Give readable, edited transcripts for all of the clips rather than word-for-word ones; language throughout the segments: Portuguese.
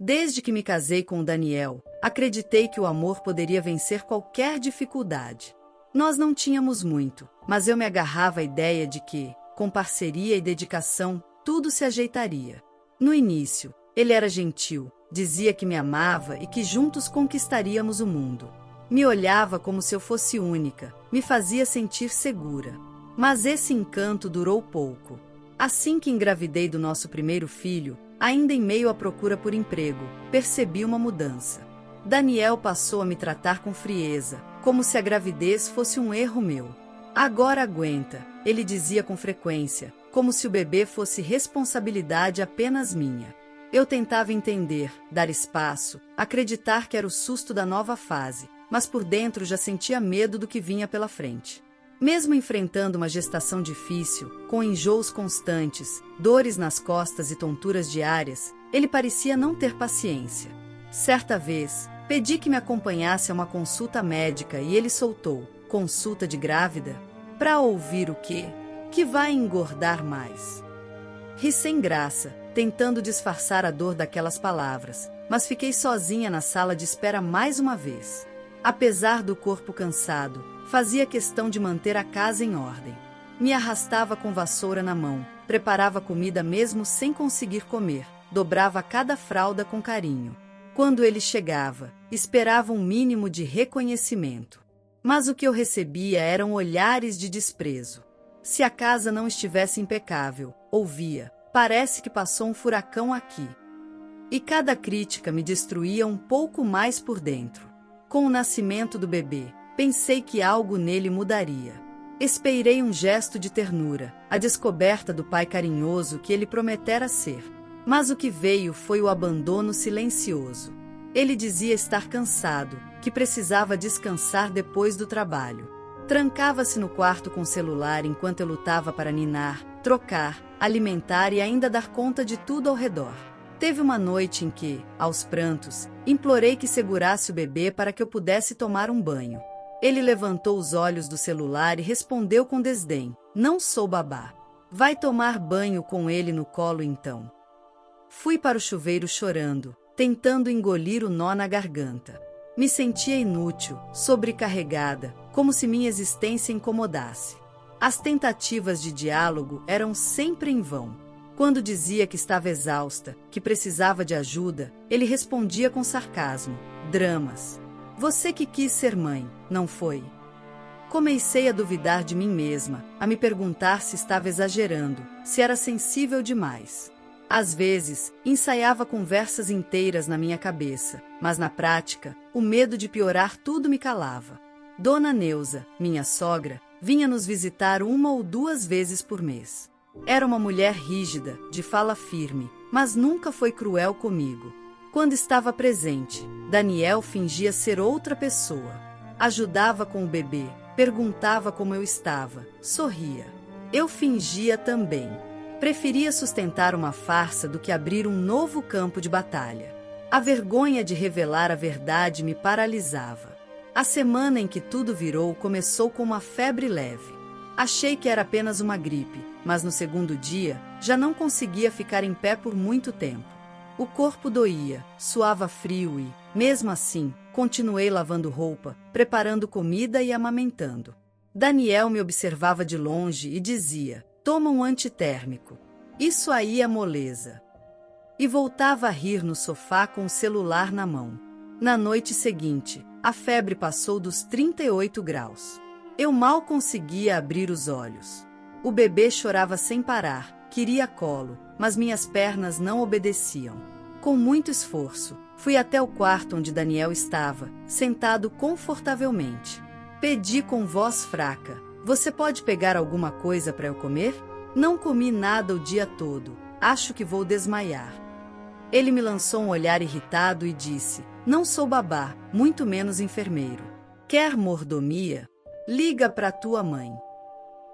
Desde que me casei com o Daniel, acreditei que o amor poderia vencer qualquer dificuldade. Nós não tínhamos muito, mas eu me agarrava à ideia de que, com parceria e dedicação, tudo se ajeitaria. No início, ele era gentil, dizia que me amava e que juntos conquistaríamos o mundo. Me olhava como se eu fosse única, me fazia sentir segura. Mas esse encanto durou pouco. Assim que engravidei do nosso primeiro filho, ainda em meio à procura por emprego, percebi uma mudança. Daniel passou a me tratar com frieza, como se a gravidez fosse um erro meu. Agora aguenta, ele dizia com frequência, como se o bebê fosse responsabilidade apenas minha. Eu tentava entender, dar espaço, acreditar que era o susto da nova fase, mas por dentro já sentia medo do que vinha pela frente. Mesmo enfrentando uma gestação difícil, com enjoos constantes, dores nas costas e tonturas diárias, ele parecia não ter paciência. Certa vez, pedi que me acompanhasse a uma consulta médica e ele soltou: "Consulta de grávida? Pra ouvir o quê? Que vai engordar mais." Ri sem graça, tentando disfarçar a dor daquelas palavras, mas fiquei sozinha na sala de espera mais uma vez. Apesar do corpo cansado, fazia questão de manter a casa em ordem. Me arrastava com vassoura na mão, preparava comida mesmo sem conseguir comer, dobrava cada fralda com carinho. Quando ele chegava, esperava um mínimo de reconhecimento. Mas o que eu recebia eram olhares de desprezo. Se a casa não estivesse impecável, ouvia: "Parece que passou um furacão aqui." E cada crítica me destruía um pouco mais por dentro. Com o nascimento do bebê, pensei que algo nele mudaria. Esperei um gesto de ternura, a descoberta do pai carinhoso que ele prometera ser. Mas o que veio foi o abandono silencioso. Ele dizia estar cansado, que precisava descansar depois do trabalho. Trancava-se no quarto com o celular enquanto eu lutava para ninar, trocar, alimentar e ainda dar conta de tudo ao redor. Teve uma noite em que, aos prantos, implorei que segurasse o bebê para que eu pudesse tomar um banho. Ele levantou os olhos do celular e respondeu com desdém: "Não sou babá. Vai tomar banho com ele no colo então." Fui para o chuveiro chorando, tentando engolir o nó na garganta. Me sentia inútil, sobrecarregada, como se minha existência incomodasse. As tentativas de diálogo eram sempre em vão. Quando dizia que estava exausta, que precisava de ajuda, ele respondia com sarcasmo: "Dramas. Você que quis ser mãe, não foi?" Comecei a duvidar de mim mesma, a me perguntar se estava exagerando, se era sensível demais. Às vezes, ensaiava conversas inteiras na minha cabeça, mas na prática, o medo de piorar tudo me calava. Dona Neuza, minha sogra, vinha nos visitar 1 ou 2 vezes por mês. Era uma mulher rígida, de fala firme, mas nunca foi cruel comigo. Quando estava presente, Daniel fingia ser outra pessoa. Ajudava com o bebê, perguntava como eu estava, sorria. Eu fingia também. Preferia sustentar uma farsa do que abrir um novo campo de batalha. A vergonha de revelar a verdade me paralisava. A semana em que tudo virou começou com uma febre leve. Achei que era apenas uma gripe, mas no segundo dia, já não conseguia ficar em pé por muito tempo. O corpo doía, suava frio e, mesmo assim, continuei lavando roupa, preparando comida e amamentando. Daniel me observava de longe e dizia: "Toma um antitérmico. Isso aí é moleza." E voltava a rir no sofá com o celular na mão. Na noite seguinte, a febre passou dos 38 graus. Eu mal conseguia abrir os olhos. O bebê chorava sem parar, queria colo, mas minhas pernas não obedeciam. Com muito esforço, fui até o quarto onde Daniel estava, sentado confortavelmente. Pedi com voz fraca: "Você pode pegar alguma coisa para eu comer? Não comi nada o dia todo, acho que vou desmaiar." Ele me lançou um olhar irritado e disse: "Não sou babá, muito menos enfermeiro. Quer mordomia? Liga para tua mãe."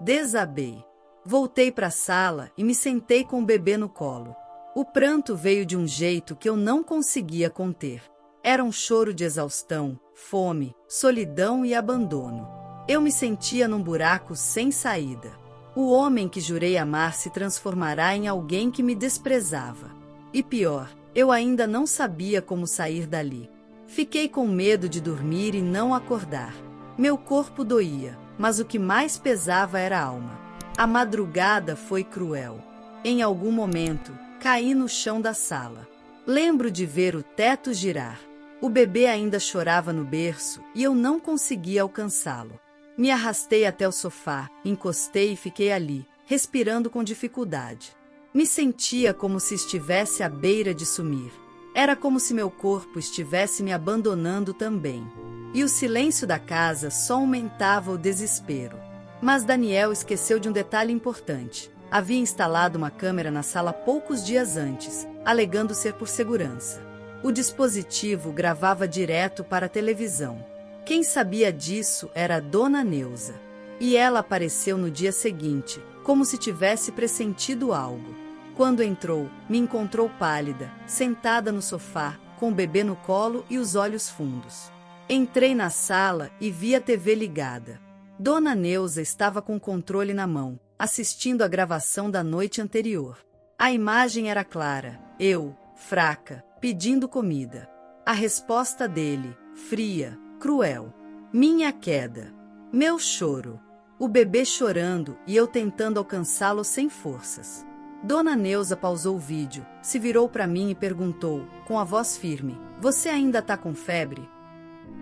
Desabei. Voltei para a sala e me sentei com o bebê no colo. O pranto veio de um jeito que eu não conseguia conter. Era um choro de exaustão, fome, solidão e abandono. Eu me sentia num buraco sem saída. O homem que jurei amar se transformará em alguém que me desprezava. E pior, Eu ainda não sabia como sair dali. Fiquei com medo de dormir e não acordar. Meu corpo doía, mas o que mais pesava era a alma. A madrugada foi cruel. Em algum momento, caí no chão da sala. Lembro de ver o teto girar. O bebê ainda chorava no berço e eu não conseguia alcançá-lo. Me arrastei até o sofá, encostei e fiquei ali, respirando com dificuldade. Me sentia como se estivesse à beira de sumir. Era como se meu corpo estivesse me abandonando também. E o silêncio da casa só aumentava o desespero. Mas Daniel esqueceu de um detalhe importante. Havia instalado uma câmera na sala poucos dias antes, alegando ser por segurança. O dispositivo gravava direto para a televisão. Quem sabia disso era a Dona Neuza. E ela apareceu no dia seguinte, como se tivesse pressentido algo. Quando entrou, me encontrou pálida, sentada no sofá, com o bebê no colo e os olhos fundos. Entrei na sala e vi a TV ligada. Dona Neuza estava com o controle na mão, assistindo a gravação da noite anterior. A imagem era clara, eu, fraca, pedindo comida. A resposta dele, fria, cruel. Minha queda. Meu choro. O bebê chorando e eu tentando alcançá-lo sem forças. Dona Neuza pausou o vídeo, se virou para mim e perguntou, com a voz firme, "Você ainda tá com febre?"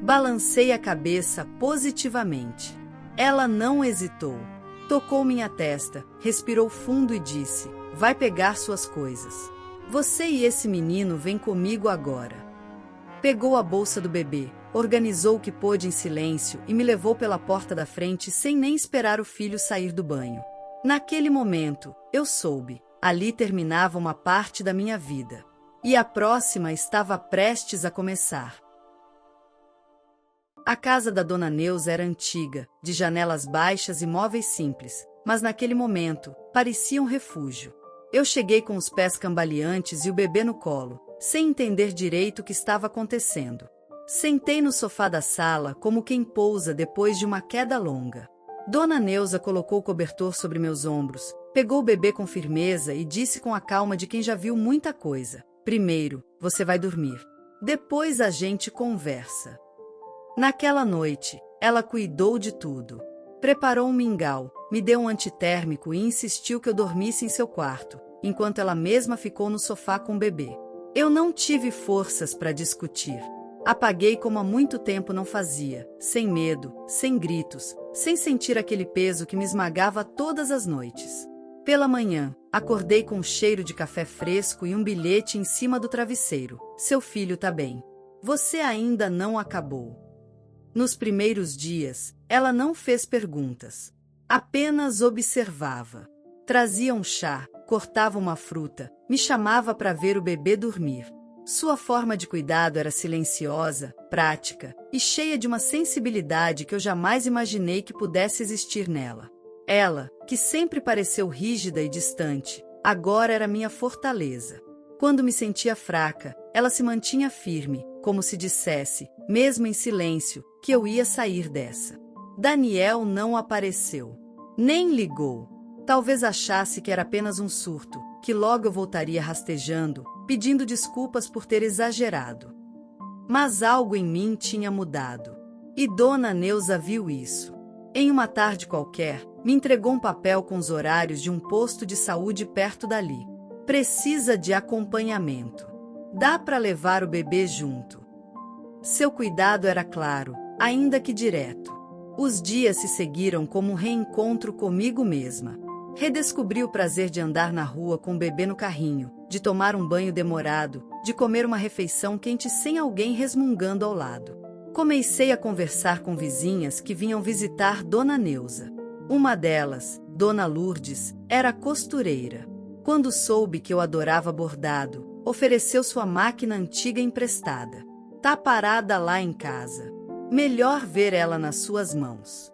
Balancei a cabeça positivamente. Ela não hesitou. Tocou minha testa, respirou fundo e disse, "Vai pegar suas coisas. Você e esse menino vêm comigo agora." Pegou a bolsa do bebê, organizou o que pôde em silêncio e me levou pela porta da frente sem nem esperar o filho sair do banho. Naquele momento, eu soube. Ali terminava uma parte da minha vida. E a próxima estava prestes a começar. A casa da Dona Neuza era antiga, de janelas baixas e móveis simples, mas naquele momento, parecia um refúgio. Eu cheguei com os pés cambaleantes e o bebê no colo, sem entender direito o que estava acontecendo. Sentei no sofá da sala como quem pousa depois de uma queda longa. Dona Neuza colocou o cobertor sobre meus ombros, pegou o bebê com firmeza e disse com a calma de quem já viu muita coisa, "Primeiro, você vai dormir. Depois a gente conversa." Naquela noite, ela cuidou de tudo. Preparou um mingau, me deu um antitérmico e insistiu que eu dormisse em seu quarto, enquanto ela mesma ficou no sofá com o bebê. Eu não tive forças para discutir. Apaguei como há muito tempo não fazia, sem medo, sem gritos, sem sentir aquele peso que me esmagava todas as noites. Pela manhã, acordei com um cheiro de café fresco e um bilhete em cima do travesseiro. "Seu filho tá bem. Você ainda não acabou." Nos primeiros dias, ela não fez perguntas. Apenas observava. Trazia um chá, cortava uma fruta, me chamava para ver o bebê dormir. Sua forma de cuidado era silenciosa, prática e cheia de uma sensibilidade que eu jamais imaginei que pudesse existir nela. Ela, que sempre pareceu rígida e distante, agora era minha fortaleza. Quando me sentia fraca, ela se mantinha firme, como se dissesse, mesmo em silêncio, que eu ia sair dessa. Daniel não apareceu. Nem ligou. Talvez achasse que era apenas um surto, que logo eu voltaria rastejando, pedindo desculpas por ter exagerado. Mas algo em mim tinha mudado. E Dona Neuza viu isso. Em uma tarde qualquer, me entregou um papel com os horários de um posto de saúde perto dali. "Precisa de acompanhamento. Dá para levar o bebê junto." Seu cuidado era claro, ainda que direto. Os dias se seguiram como um reencontro comigo mesma. Redescobri o prazer de andar na rua com o bebê no carrinho, de tomar um banho demorado, de comer uma refeição quente sem alguém resmungando ao lado. Comecei a conversar com vizinhas que vinham visitar Dona Neuza. Uma delas, Dona Lourdes, era costureira. Quando soube que eu adorava bordado, ofereceu sua máquina antiga emprestada. "Tá parada lá em casa. Melhor ver ela nas suas mãos."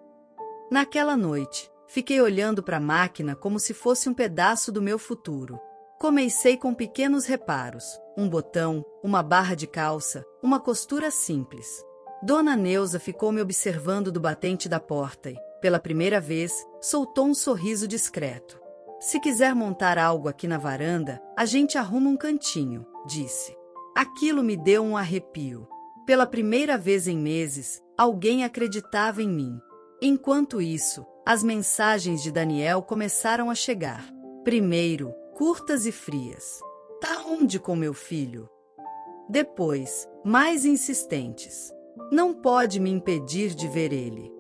Naquela noite, fiquei olhando para a máquina como se fosse um pedaço do meu futuro. Comecei com pequenos reparos, um botão, uma barra de calça, uma costura simples. Dona Neuza ficou me observando do batente da porta e, pela primeira vez, soltou um sorriso discreto. Se quiser montar algo aqui na varanda, a gente arruma um cantinho, disse. Aquilo me deu um arrepio. Pela primeira vez em meses, alguém acreditava em mim. Enquanto isso, as mensagens de Daniel começaram a chegar. Primeiro, curtas e frias. Tá onde com meu filho? Depois, mais insistentes. Não pode me impedir de ver ele.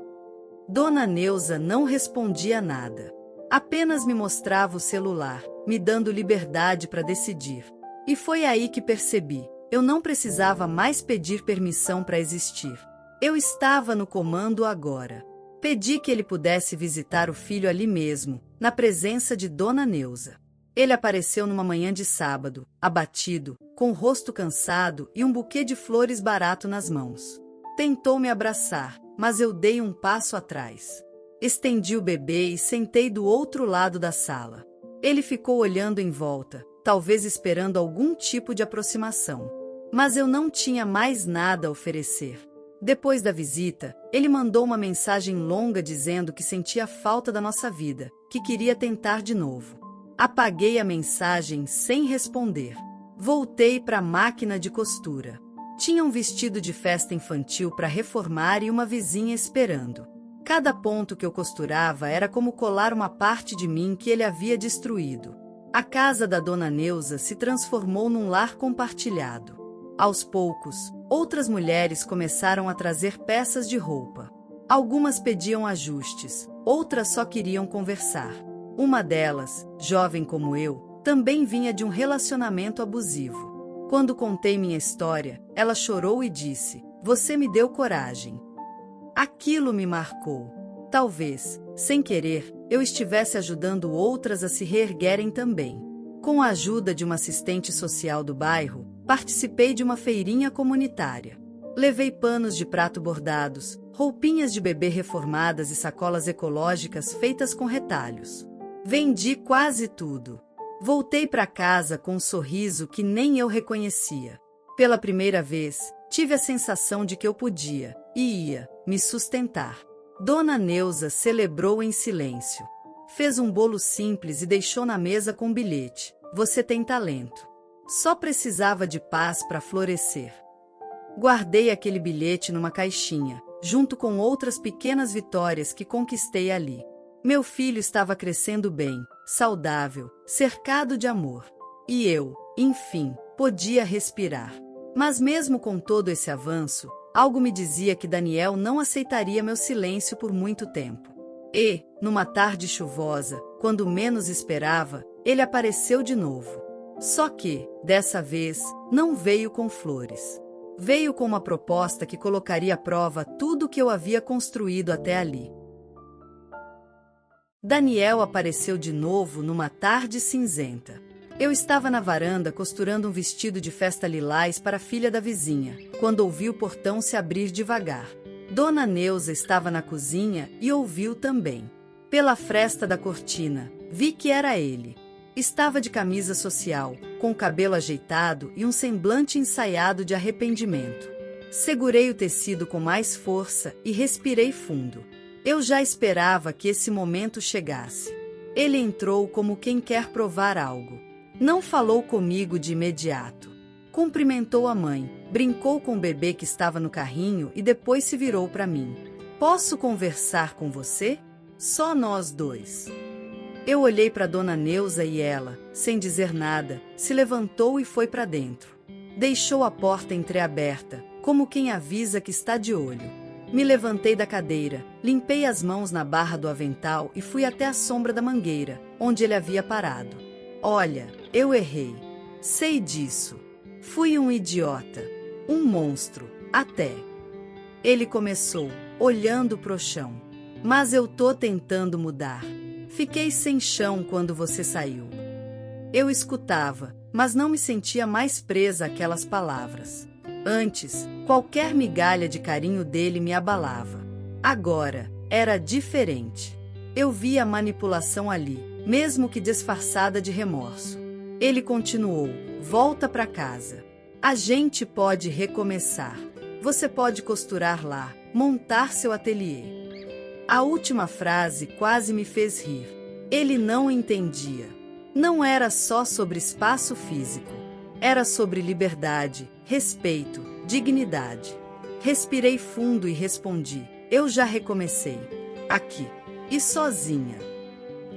Dona Neuza não respondia nada. Apenas me mostrava o celular, me dando liberdade para decidir. E foi aí que percebi. Eu não precisava mais pedir permissão para existir. Eu estava no comando agora. Pedi que ele pudesse visitar o filho ali mesmo, na presença de Dona Neuza. Ele apareceu numa manhã de sábado, abatido, com o rosto cansado e um buquê de flores barato nas mãos. Tentou me abraçar, mas eu dei um passo atrás. Estendi o bebê e sentei do outro lado da sala. Ele ficou olhando em volta, talvez esperando algum tipo de aproximação. Mas eu não tinha mais nada a oferecer. Depois da visita, ele mandou uma mensagem longa dizendo que sentia falta da nossa vida, que queria tentar de novo. Apaguei a mensagem sem responder. Voltei para a máquina de costura. Tinha um vestido de festa infantil para reformar e uma vizinha esperando. Cada ponto que eu costurava era como colar uma parte de mim que ele havia destruído. A casa da Dona Neuza se transformou num lar compartilhado. Aos poucos, outras mulheres começaram a trazer peças de roupa. Algumas pediam ajustes, outras só queriam conversar. Uma delas, jovem como eu, também vinha de um relacionamento abusivo. Quando contei minha história, ela chorou e disse: "Você me deu coragem." Aquilo me marcou. Talvez, sem querer, eu estivesse ajudando outras a se reerguerem também. Com a ajuda de uma assistente social do bairro, participei de uma feirinha comunitária. Levei panos de prato bordados, roupinhas de bebê reformadas e sacolas ecológicas feitas com retalhos. Vendi quase tudo. Voltei para casa com um sorriso que nem eu reconhecia. Pela primeira vez, tive a sensação de que eu podia, e ia, me sustentar. Dona Neuza celebrou em silêncio. Fez um bolo simples e deixou na mesa com um bilhete: "Você tem talento." Só precisava de paz para florescer. Guardei aquele bilhete numa caixinha, junto com outras pequenas vitórias que conquistei ali. Meu filho estava crescendo bem, saudável, cercado de amor. E eu, enfim, podia respirar. Mas mesmo com todo esse avanço, algo me dizia que Daniel não aceitaria meu silêncio por muito tempo. E, numa tarde chuvosa, quando menos esperava, ele apareceu de novo. Só que, dessa vez, não veio com flores. Veio com uma proposta que colocaria à prova tudo o que eu havia construído até ali. Daniel apareceu de novo numa tarde cinzenta. Eu estava na varanda costurando um vestido de festa lilás para a filha da vizinha, quando ouvi o portão se abrir devagar. Dona Neuza estava na cozinha e ouviu também. Pela fresta da cortina, vi que era ele. Estava de camisa social, com o cabelo ajeitado e um semblante ensaiado de arrependimento. Segurei o tecido com mais força e respirei fundo. Eu já esperava que esse momento chegasse. Ele entrou como quem quer provar algo. Não falou comigo de imediato. Cumprimentou a mãe, brincou com o bebê que estava no carrinho e depois se virou para mim. "Posso conversar com você? Só nós dois." Eu olhei para Dona Neuza e ela, sem dizer nada, se levantou e foi para dentro. Deixou a porta entreaberta, como quem avisa que está de olho. Me levantei da cadeira, limpei as mãos na barra do avental e fui até a sombra da mangueira, onde ele havia parado. "Olha, eu errei. Sei disso. Fui um idiota. Um monstro, até." Ele começou, olhando pro chão. "Mas eu tô tentando mudar. Fiquei sem chão quando você saiu." Eu escutava, mas não me sentia mais presa àquelas palavras. Antes, qualquer migalha de carinho dele me abalava. Agora, era diferente. Eu via a manipulação ali, mesmo que disfarçada de remorso. Ele continuou: "Volta para casa. A gente pode recomeçar. Você pode costurar lá, montar seu ateliê." A última frase quase me fez rir. Ele não entendia. Não era só sobre espaço físico. Era sobre liberdade, respeito, dignidade. Respirei fundo e respondi: eu já recomecei. Aqui. E sozinha.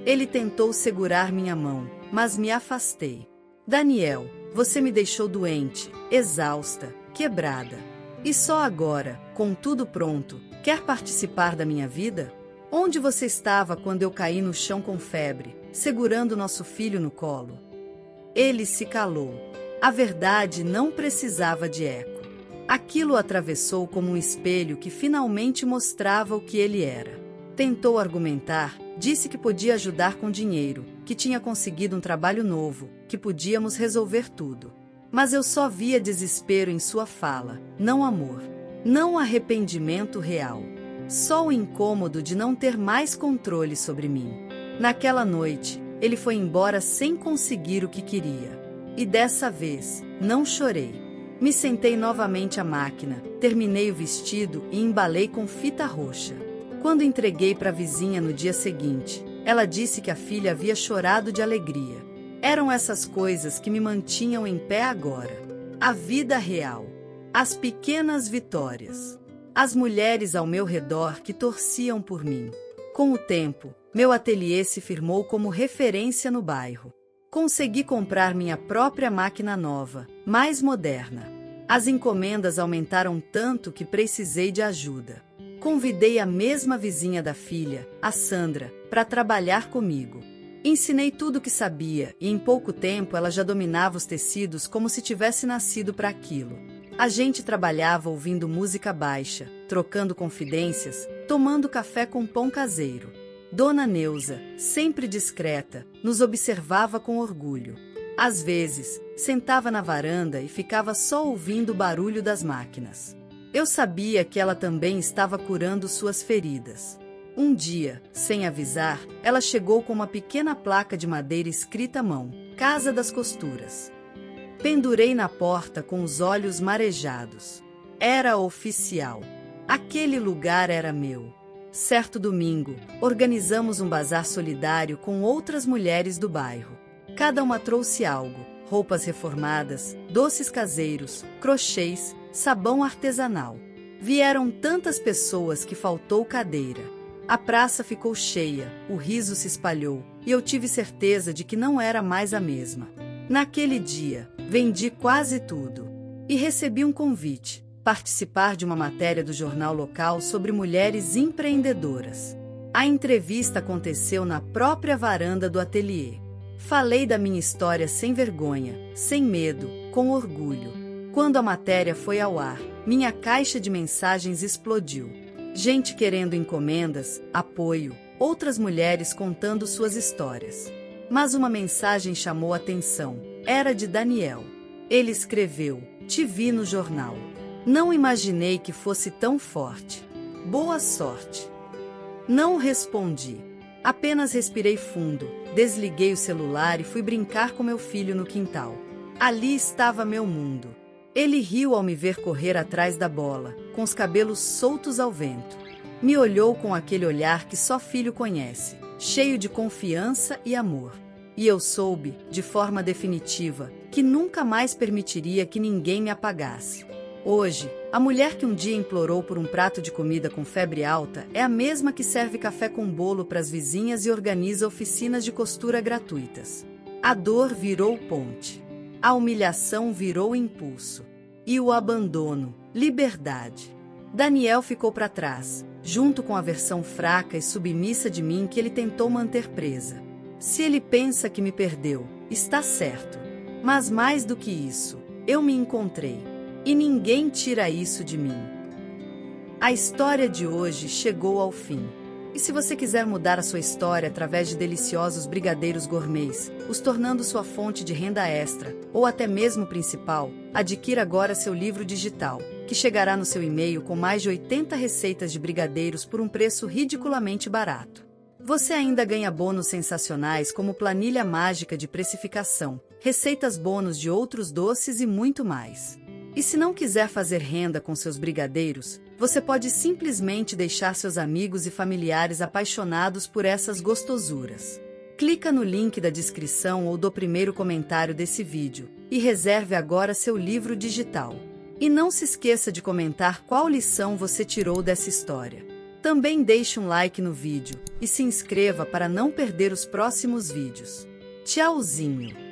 Ele tentou segurar minha mão, mas me afastei. Daniel, você me deixou doente, exausta, quebrada. E só agora, com tudo pronto, quer participar da minha vida? Onde você estava quando eu caí no chão com febre, segurando nosso filho no colo? Ele se calou. A verdade não precisava de eco. Aquilo o atravessou como um espelho que finalmente mostrava o que ele era. Tentou argumentar, disse que podia ajudar com dinheiro, que tinha conseguido um trabalho novo, que podíamos resolver tudo. Mas eu só via desespero em sua fala, não amor, não arrependimento real. Só o incômodo de não ter mais controle sobre mim. Naquela noite, ele foi embora sem conseguir o que queria. E dessa vez, não chorei. Me sentei novamente à máquina, terminei o vestido e embalei com fita roxa. Quando entreguei para a vizinha no dia seguinte, ela disse que a filha havia chorado de alegria. Eram essas coisas que me mantinham em pé agora. A vida real. As pequenas vitórias. As mulheres ao meu redor que torciam por mim. Com o tempo, meu ateliê se firmou como referência no bairro. Consegui comprar minha própria máquina nova, mais moderna. As encomendas aumentaram tanto que precisei de ajuda. Convidei a mesma vizinha da filha, a Sandra, para trabalhar comigo. Ensinei tudo o que sabia e em pouco tempo ela já dominava os tecidos como se tivesse nascido para aquilo. A gente trabalhava ouvindo música baixa, trocando confidências, tomando café com pão caseiro. Dona Neuza, sempre discreta, nos observava com orgulho. Às vezes, sentava na varanda e ficava só ouvindo o barulho das máquinas. Eu sabia que ela também estava curando suas feridas. Um dia, sem avisar, ela chegou com uma pequena placa de madeira escrita à mão: Casa das Costuras. Pendurei na porta com os olhos marejados. Era oficial. Aquele lugar era meu. Certo domingo, organizamos um bazar solidário com outras mulheres do bairro. Cada uma trouxe algo: roupas reformadas, doces caseiros, crochês, sabão artesanal. Vieram tantas pessoas que faltou cadeira. A praça ficou cheia, o riso se espalhou, e eu tive certeza de que não era mais a mesma. Naquele dia, vendi quase tudo. E recebi um convite: participar de uma matéria do jornal local sobre mulheres empreendedoras. A entrevista aconteceu na própria varanda do ateliê. Falei da minha história sem vergonha, sem medo, com orgulho. Quando a matéria foi ao ar, minha caixa de mensagens explodiu. Gente querendo encomendas, apoio, outras mulheres contando suas histórias. Mas uma mensagem chamou a atenção. Era de Daniel. Ele escreveu: te vi no jornal. Não imaginei que fosse tão forte. Boa sorte. Não respondi. Apenas respirei fundo, desliguei o celular e fui brincar com meu filho no quintal. Ali estava meu mundo. Ele riu ao me ver correr atrás da bola, com os cabelos soltos ao vento. Me olhou com aquele olhar que só filho conhece, cheio de confiança e amor. E eu soube, de forma definitiva, que nunca mais permitiria que ninguém me apagasse. Hoje, a mulher que um dia implorou por um prato de comida com febre alta é a mesma que serve café com bolo para as vizinhas e organiza oficinas de costura gratuitas. A dor virou ponte. A humilhação virou impulso. E o abandono, liberdade. Daniel ficou para trás, junto com a versão fraca e submissa de mim que ele tentou manter presa. Se ele pensa que me perdeu, está certo. Mas mais do que isso, eu me encontrei. E ninguém tira isso de mim. A história de hoje chegou ao fim. E se você quiser mudar a sua história através de deliciosos brigadeiros gourmets, os tornando sua fonte de renda extra, ou até mesmo principal, adquira agora seu livro digital, que chegará no seu e-mail com mais de 80 receitas de brigadeiros por um preço ridiculamente barato. Você ainda ganha bônus sensacionais como planilha mágica de precificação, receitas bônus de outros doces e muito mais. E se não quiser fazer renda com seus brigadeiros, você pode simplesmente deixar seus amigos e familiares apaixonados por essas gostosuras. Clica no link da descrição ou do primeiro comentário desse vídeo e reserve agora seu livro digital. E não se esqueça de comentar qual lição você tirou dessa história. Também deixe um like no vídeo e se inscreva para não perder os próximos vídeos. Tchauzinho!